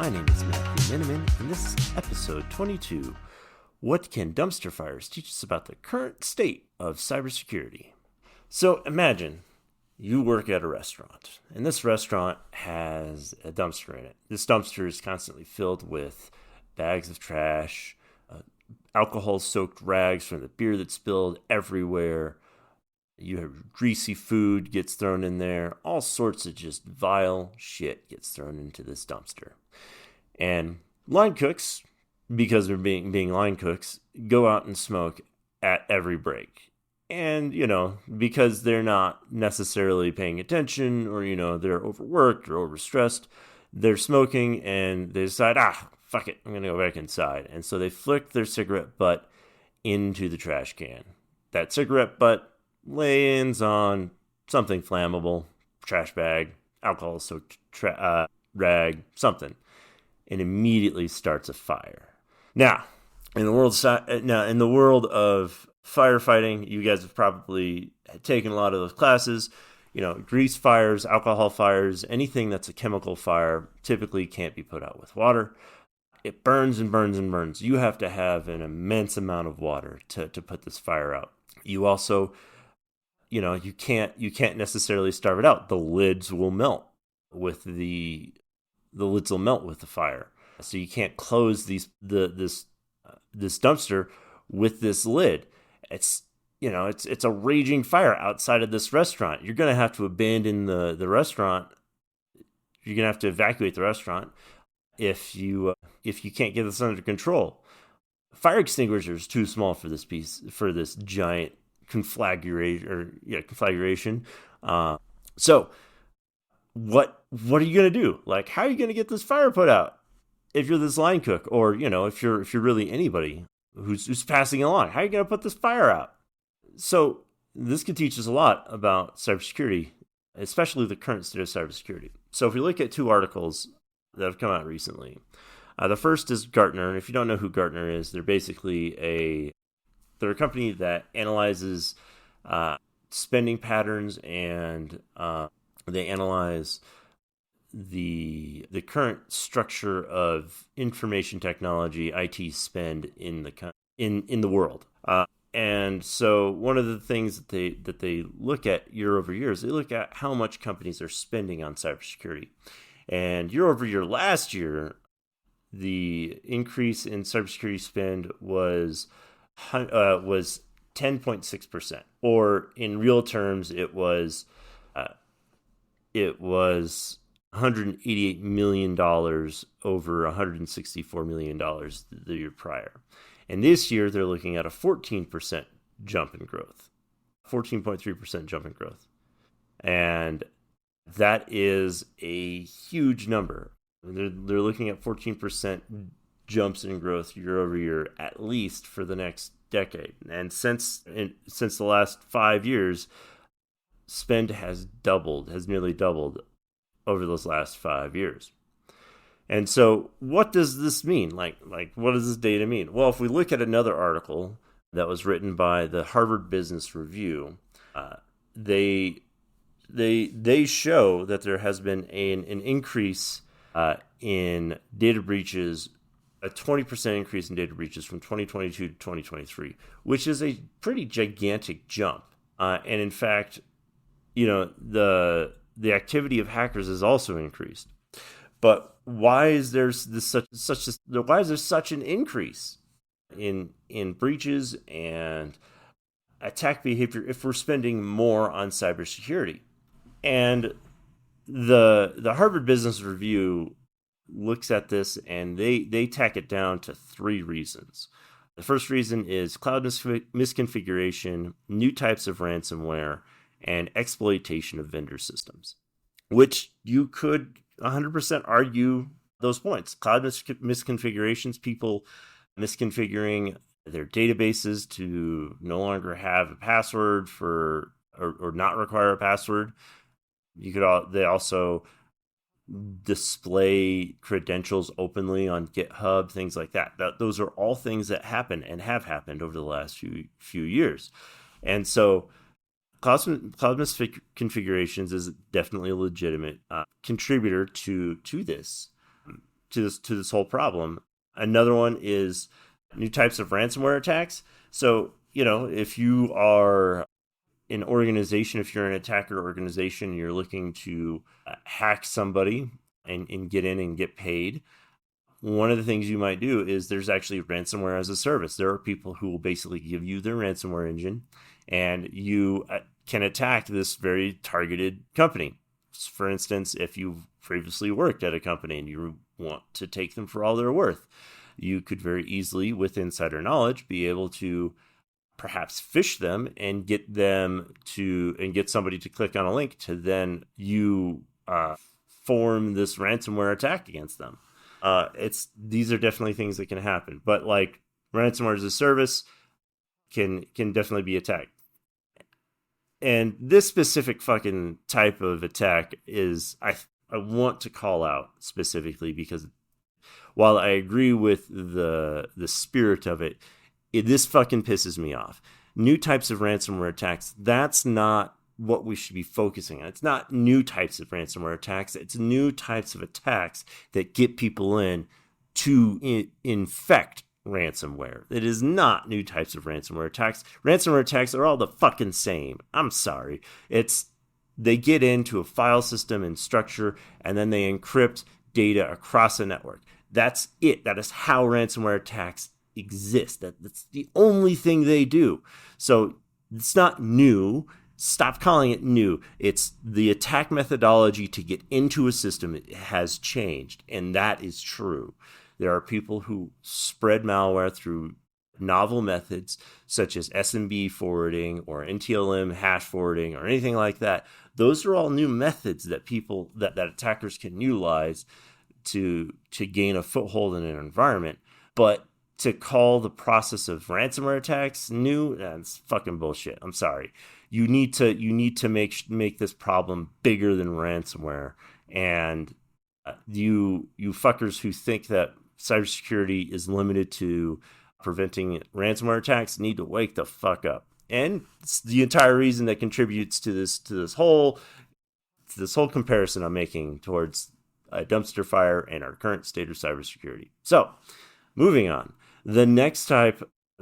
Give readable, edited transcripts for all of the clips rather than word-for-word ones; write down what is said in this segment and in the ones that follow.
My name is Matthew Miniman, and this is episode 22. What can dumpster fires teach us about the current state of cybersecurity? So imagine you work at a restaurant, and this restaurant has a dumpster in it. This dumpster is constantly filled with bags of trash, alcohol-soaked rags from the beer that's spilled everywhere. You have greasy food gets thrown in there. All sorts of just vile shit gets thrown into this dumpster. And line cooks, because they're being line cooks, go out and smoke at every break. And, because they're not necessarily paying attention or, they're overworked or overstressed, they're smoking and they decide, fuck it, I'm going to go back inside. And so they flick their cigarette butt into the trash can. That cigarette butt lands on something flammable, trash bag, alcohol-soaked rag, something, and immediately starts a fire. Now, in the world of firefighting, you guys have probably taken a lot of those classes. Grease fires, alcohol fires, anything that's a chemical fire typically can't be put out with water. It burns and burns and burns. You have to have an immense amount of water to put this fire out. You also, you can't necessarily starve it out. The lids will melt with the fire. So you can't close this dumpster with this lid. It's a raging fire outside of this restaurant. You're going to have to abandon the restaurant. You're going to have to evacuate the restaurant if you can't get this under control. Fire extinguisher is too small for this giant conflagration. So what are you going to do? Like, how are you going to get this fire put out if you're this line cook, or if you're really anybody who's passing along? How are you going to put this fire out? So this could teach us a lot about cybersecurity, especially the current state of cybersecurity. So if we look at two articles that have come out recently, the first is Gartner. And if you don't know who Gartner is, they're basically they're a company that analyzes spending patterns, and they analyze the current structure of information technology, IT spend in the world. And so one of the things that they look at year over year is they look at how much companies are spending on cybersecurity. And year over year, last year, the increase in cybersecurity spend was 10.6%, or in real terms, it was $188 million over $164 million the year prior. And this year, they're looking at a 14% jump in growth, 14.3% jump in growth. And that is a huge number. They're looking at 14% jumps in growth year over year, at least for the next decade. And since the last 5 years, spend has nearly doubled over those last 5 years. And so what does this mean? Like what does this data mean? Well, if we look at another article that was written by the Harvard Business Review, they show that there has been an increase in data breaches, a 20% increase in data breaches from 2022 to 2023, which is a pretty gigantic jump. And in fact, the activity of hackers has also increased. But why is there such an increase in breaches and attack behavior if we're spending more on cybersecurity? And the Harvard Business Review looks at this, and they tack it down to 3 reasons. The first reason is cloud misconfiguration, new types of ransomware, and exploitation of vendor systems, which you could 100% argue those points. Cloud misconfigurations, people misconfiguring their databases to no longer have a password or not require a password. They also display credentials openly on GitHub, things like that. Those are all things that happen and have happened over the last few years. And so cloud misconfigurations is definitely a legitimate contributor to this. to this whole problem. Another one is new types of ransomware attacks. So, if you are an organization, if you're an attacker organization, you're looking to hack somebody and get in and get paid, one of the things you might do is there's actually ransomware as a service. There are people who will basically give you their ransomware engine, and you can attack this very targeted company. For instance, if you've previously worked at a company and you want to take them for all they're worth, you could very easily, with insider knowledge, be able to perhaps phish them and get somebody to click on a link to then you form this ransomware attack against them. These are definitely things that can happen, but like ransomware as a service can definitely be attacked. And this specific fucking type of attack is I want to call out specifically because while I agree with the spirit of it, this fucking pisses me off. New types of ransomware attacks, that's not what we should be focusing on. It's not new types of ransomware attacks. It's new types of attacks that get people in to infect ransomware. It is not new types of ransomware attacks. Ransomware attacks are all the fucking same. I'm sorry. They get into a file system and structure, and then they encrypt data across a network. That's it. That is how ransomware attacks exist. That's the only thing they do. So it's not new. Stop calling it new. It's the attack methodology to get into a system has changed, and that is true. There are people who spread malware through novel methods such as SMB forwarding or NTLM hash forwarding or anything like that. Those are all new methods that that attackers can utilize to gain a foothold in an environment. But to call the process of ransomware attacks new, that's fucking bullshit. I'm sorry. You need to make this problem bigger than ransomware. And you fuckers who think that cybersecurity is limited to preventing ransomware attacks need to wake the fuck up. And it's the entire reason that contributes to this whole comparison I'm making towards a dumpster fire and our current state of cybersecurity. So, moving on. The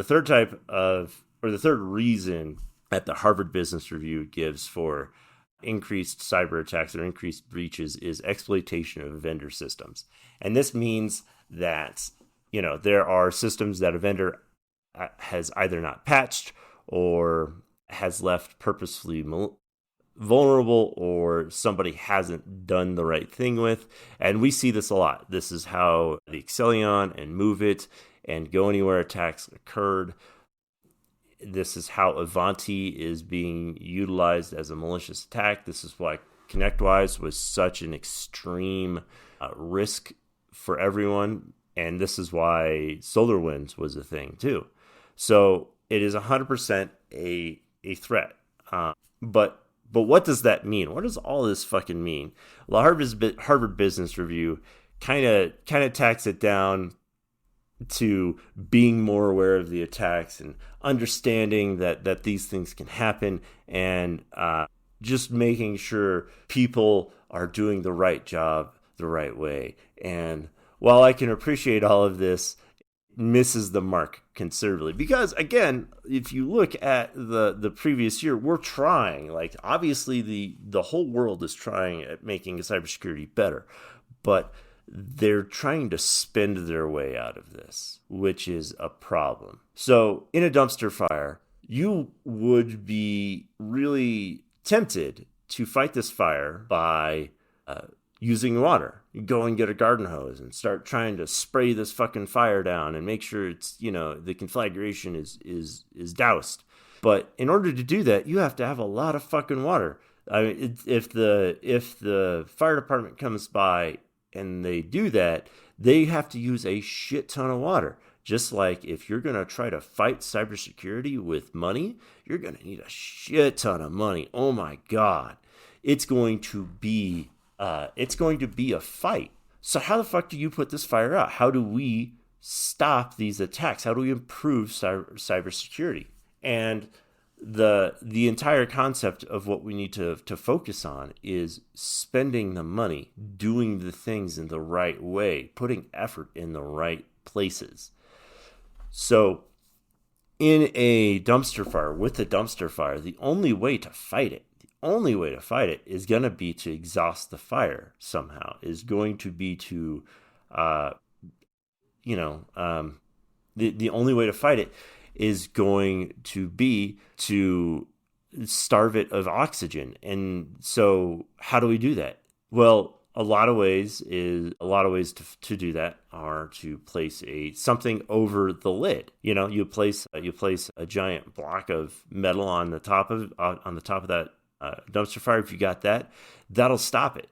third reason that the Harvard Business Review gives for increased cyber attacks or increased breaches is exploitation of vendor systems. And this means that, there are systems that a vendor has either not patched or has left purposefully vulnerable, or somebody hasn't done the right thing with. And we see this a lot. This is how the Accellion and MoveIt and GoAnywhere attacks occurred. This is how Ivanti is being utilized as a malicious attack. This is why ConnectWise was such an extreme risk for everyone. And this is why SolarWinds was a thing too. So it is 100% a threat. But what does that mean? What does all this fucking mean? Well, Harvard Business Review kind of tacks it down to being more aware of the attacks and understanding that these things can happen, and just making sure people are doing the right job the right way. And while I can appreciate all of this, misses the mark considerably, because again, if you look at the previous year, we're trying, like, obviously the whole world is trying at making cybersecurity better, but they're trying to spend their way out of this, which is a problem. So in a dumpster fire, you would be really tempted to fight this fire by using water. You go and get a garden hose and start trying to spray this fucking fire down and make sure it's, the conflagration is doused. But in order to do that, you have to have a lot of fucking water. I mean, if the fire department comes by and they do that, they have to use a shit ton of water. Just like if you're going to try to fight cybersecurity with money, you're going to need a shit ton of money. Oh my God. It's going to be a fight. So how the fuck do you put this fire out? How do we stop these attacks? How do we improve cybersecurity? And the entire concept of what we need to focus on is spending the money, doing the things in the right way, putting effort in the right places. So in a dumpster fire, with a dumpster fire, the only way to fight it is going to be to exhaust the fire somehow, is going to be to, the only way to fight it is going to be to starve it of oxygen. And so how do we do that? Well, a lot of ways to do that are to place something over the lid. You place a giant block of metal on the top of that dumpster fire. If you got that, that'll stop it.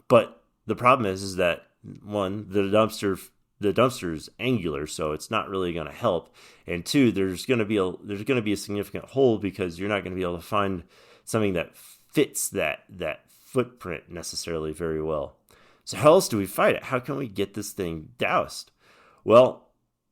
But the problem is that, one, the dumpster is angular, so it's not really going to help. And two, there's going to be a significant hole, because you're not going to be able to find something that fits that footprint necessarily very well. So how else do we fight it? How can we get this thing doused? Well,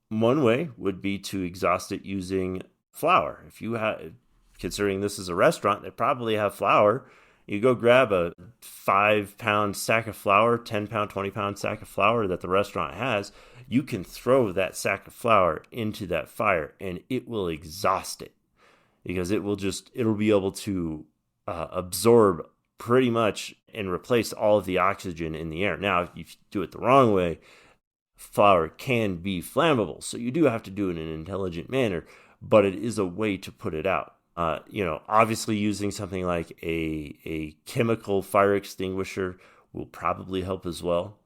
one way would be to exhaust it using flour. If you have, considering this is a restaurant, they probably have flour. You go grab a 5-pound sack of flour, 10-pound, 20-pound sack of flour that the restaurant has. You can throw that sack of flour into that fire and it will exhaust it, because it'll be able to absorb pretty much and replace all of the oxygen in the air. Now, if you do it the wrong way, flour can be flammable. So you do have to do it in an intelligent manner, but it is a way to put it out. Obviously using something like a chemical fire extinguisher will probably help as well.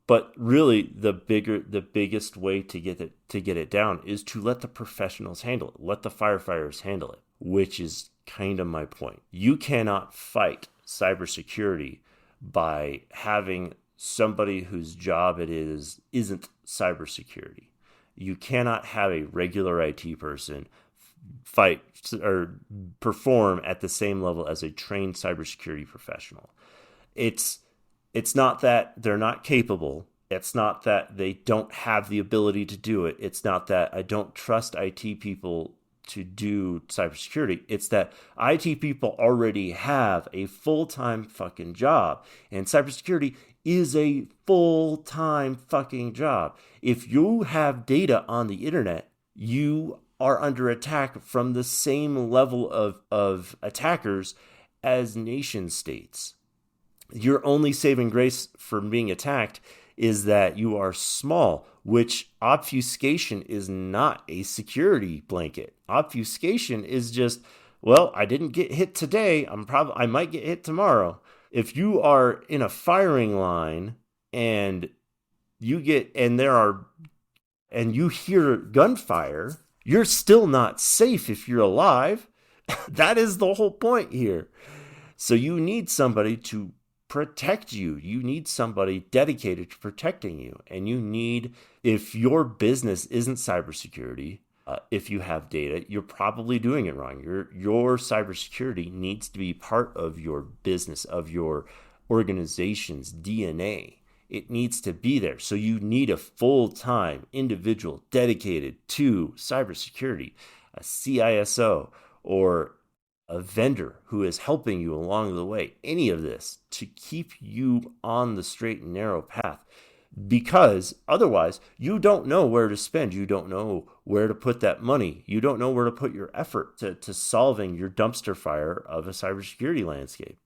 But really the biggest way to get it down is to let the professionals handle it. Let the firefighters handle it, which is kind of my point. You cannot fight cybersecurity by having somebody whose job it isn't cybersecurity. You cannot have a regular IT person fight or perform at the same level as a trained cybersecurity professional. It's not that they're not capable. It's not that they don't have the ability to do it. It's not that I don't trust IT people to do cybersecurity. It's that IT people already have a full-time fucking job, and cybersecurity is a full-time fucking job. If you have data on the internet, you are under attack from the same level of attackers as nation states. Your only saving grace from being attacked is that you are small, which obfuscation is not a security blanket. Obfuscation is just, well, I didn't get hit today. I might get hit tomorrow. If you are in a firing line and you hear gunfire, you're still not safe if you're alive. That is the whole point here. So you need somebody to protect you. You need somebody dedicated to protecting you. And if your business isn't cybersecurity, if you have data, you're probably doing it wrong. Your cybersecurity needs to be part of your business, of your organization's DNA. It needs to be there. So you need a full-time individual dedicated to cybersecurity, a CISO, or a vendor who is helping you along the way, any of this, to keep you on the straight and narrow path. Because otherwise, you don't know where to spend. You don't know where to put that money. You don't know where to put your effort to solving your dumpster fire of a cybersecurity landscape.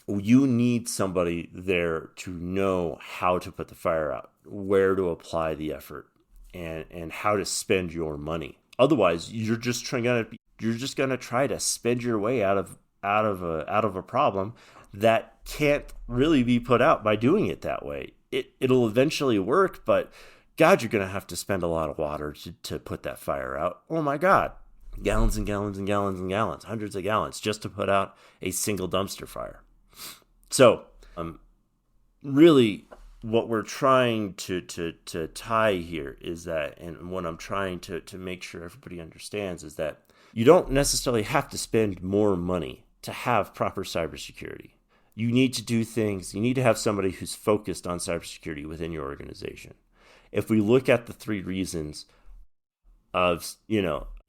You need somebody there to know how to put the fire out, where to apply the effort, and how to spend your money. Otherwise, you're just going to try to spend your way out of a problem that can't really be put out by doing it that way. It'll eventually work, but God, you're going to have to spend a lot of water to put that fire out. Oh my God, gallons and gallons and gallons and gallons, hundreds of gallons just to put out a single dumpster fire. So, really, what we're trying to tie here is that, and what I'm trying to make sure everybody understands, is that you don't necessarily have to spend more money to have proper cybersecurity. You need to do things. You need to have somebody who's focused on cybersecurity within your organization. If we look at the three reasons of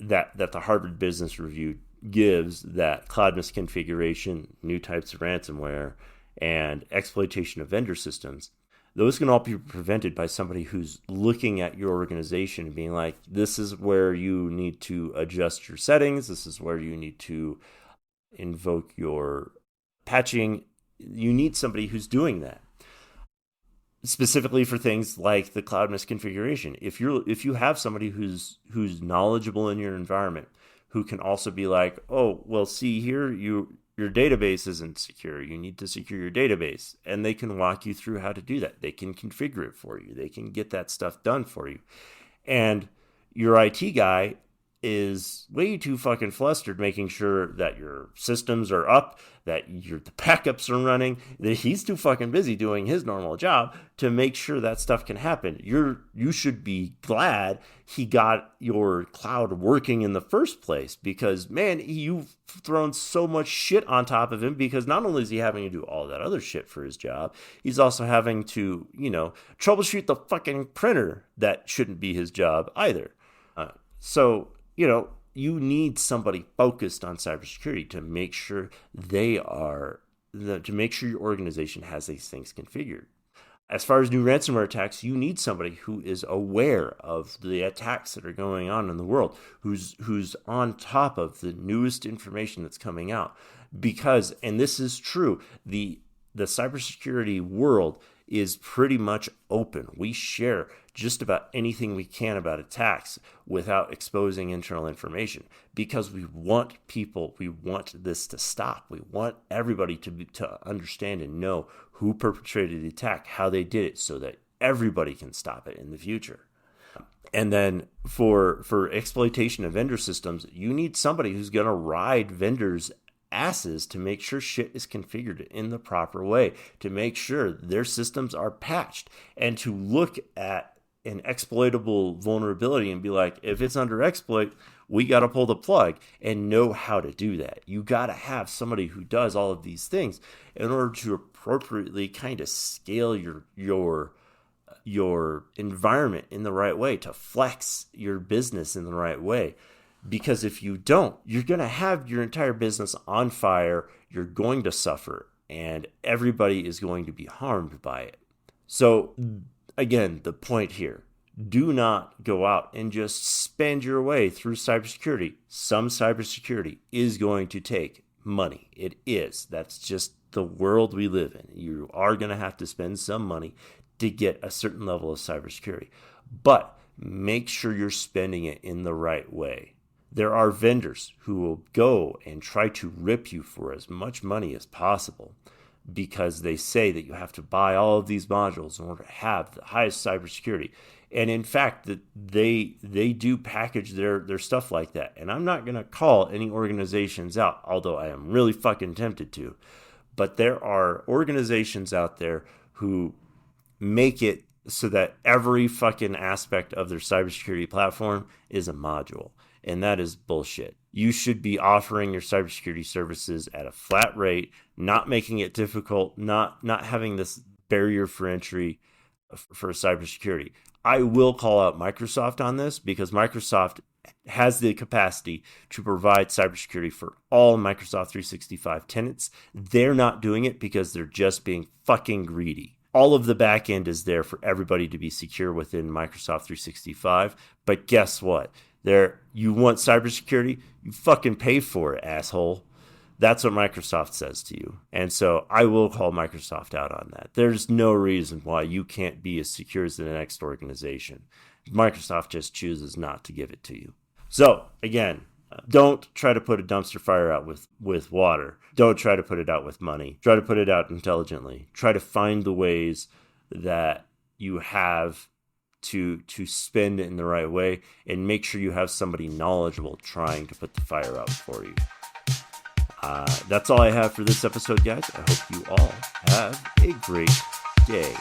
that the Harvard Business Review gives, that cloud misconfiguration, new types of ransomware, and exploitation of vendor systems, those can all be prevented by somebody who's looking at your organization and being like, this is where you need to adjust your settings. This is where you need to invoke your patching. You need somebody who's doing that. Specifically for things like the cloud misconfiguration. If you have somebody who's knowledgeable in your environment, who can also be like, oh, well, see here, your database isn't secure. You need to secure your database. And they can walk you through how to do that. They can configure it for you. They can get that stuff done for you. And your IT guy is way too fucking flustered making sure that your systems are up, that the backups are running, that he's too fucking busy doing his normal job to make sure that stuff can happen. You should be glad he got your cloud working in the first place, because, man, you've thrown so much shit on top of him, because not only is he having to do all that other shit for his job, he's also having to, troubleshoot the fucking printer that shouldn't be his job either. So you need somebody focused on cybersecurity to make sure to make sure your organization has these things configured. As far as new ransomware attacks, you need somebody who is aware of the attacks that are going on in the world, who's on top of the newest information that's coming out. Because, and this is true, the cybersecurity world is pretty much open. We share just about anything we can about attacks without exposing internal information, because we want this to stop. We want everybody to understand and know who perpetrated the attack, how they did it, so that everybody can stop it in the future. And then for exploitation of vendor systems, you need somebody who's going to ride vendors' asses to make sure shit is configured in the proper way, to make sure their systems are patched, and to look at an exploitable vulnerability and be like, if it's under exploit, we got to pull the plug, and know how to do that. You got to have somebody who does all of these things in order to appropriately kind of scale your environment in the right way, to flex your business in the right way. Because if you don't, you're going to have your entire business on fire, you're going to suffer, and everybody is going to be harmed by it. So again, the point here, do not go out and just spend your way through cybersecurity. Some cybersecurity is going to take money. It is. That's just the world we live in. You are going to have to spend some money to get a certain level of cybersecurity. But make sure you're spending it in the right way. There are vendors who will go and try to rip you for as much money as possible, because they say that you have to buy all of these modules in order to have the highest cybersecurity. And in fact, that they do package their stuff like that. And I'm not going to call any organizations out, although I am really fucking tempted to. But there are organizations out there who make it so that every fucking aspect of their cybersecurity platform is a module. And that is bullshit. You should be offering your cybersecurity services at a flat rate, not making it difficult, not having this barrier for entry for cybersecurity. I will call out Microsoft on this, because Microsoft has the capacity to provide cybersecurity for all Microsoft 365 tenants. They're not doing it because they're just being fucking greedy. All of the back end is there for everybody to be secure within Microsoft 365. But guess what? You want cybersecurity? You fucking pay for it, asshole. That's what Microsoft says to you. And so I will call Microsoft out on that. There's no reason why you can't be as secure as the next organization. Microsoft just chooses not to give it to you. So again, don't try to put a dumpster fire out with water. Don't try to put it out with money. Try to put it out intelligently. Try to find the ways that you have to spend it in the right way, and make sure you have somebody knowledgeable trying to put the fire out for you. That's all I have for this episode, guys. I hope you all have a great day.